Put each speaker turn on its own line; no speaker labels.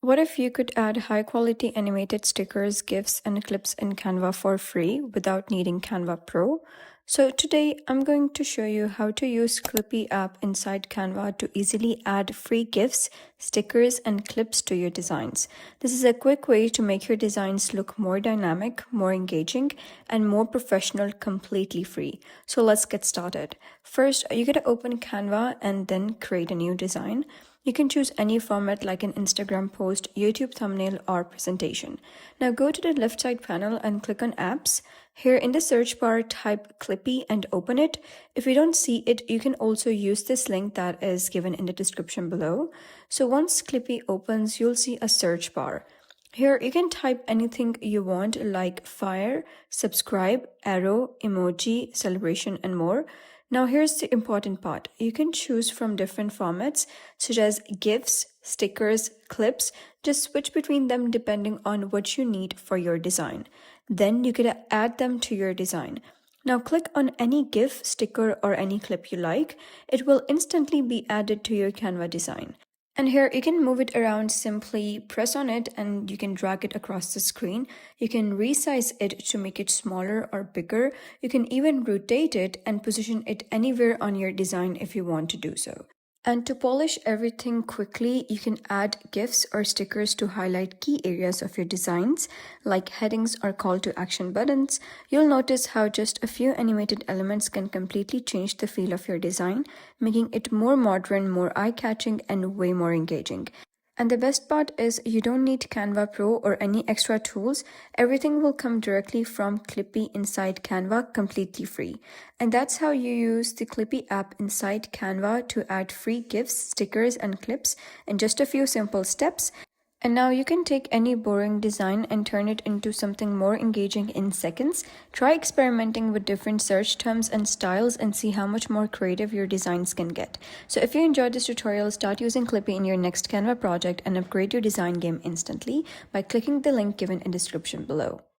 What if you could add high-quality animated stickers, GIFs, and clips in Canva for free without needing Canva Pro? So today I'm going to show you how to use Klipy app inside Canva to easily add free GIFs, stickers, and clips to your designs. This is a quick way to make your designs look more dynamic, more engaging, and more professional completely free. So let's get started. First, you gotta open Canva and then create a new design. You can choose any format like an Instagram post, YouTube thumbnail, or presentation. Now go to the left side panel and click on Apps. Here in the search bar, type Klipy and open it. If you don't see it, you can also use this link that is given in the description below. So once Klipy opens, you'll see a search bar. Here you can type anything you want like fire, subscribe, arrow, emoji, celebration, and more. Now here's the important part. You can choose from different formats such as GIFs, stickers, clips. Just switch between them depending on what you need for your design. Then you can add them to your design. Now click on any GIF, sticker, or any clip you like. It will instantly be added to your Canva design. And here you can move it around, simply press on it and you can drag it across the screen. You can resize it to make it smaller or bigger. You can even rotate it and position it anywhere on your design if you want to do so. And to polish everything quickly, you can add GIFs or stickers to highlight key areas of your designs, like headings or call to action buttons. You'll notice how just a few animated elements can completely change the feel of your design, making it more modern, more eye-catching, and way more engaging. And the best part is you don't need Canva Pro or any extra tools. Everything will come directly from Klipy inside Canva completely free. And that's how you use the Klipy app inside Canva to add free GIFs, stickers, and clips in just a few simple steps. And now you can take any boring design and turn it into something more engaging in seconds. Try experimenting with different search terms and styles and see how much more creative your designs can get. So if you enjoyed this tutorial, start using Klipy in your next Canva project and upgrade your design game instantly by clicking the link given in the description below.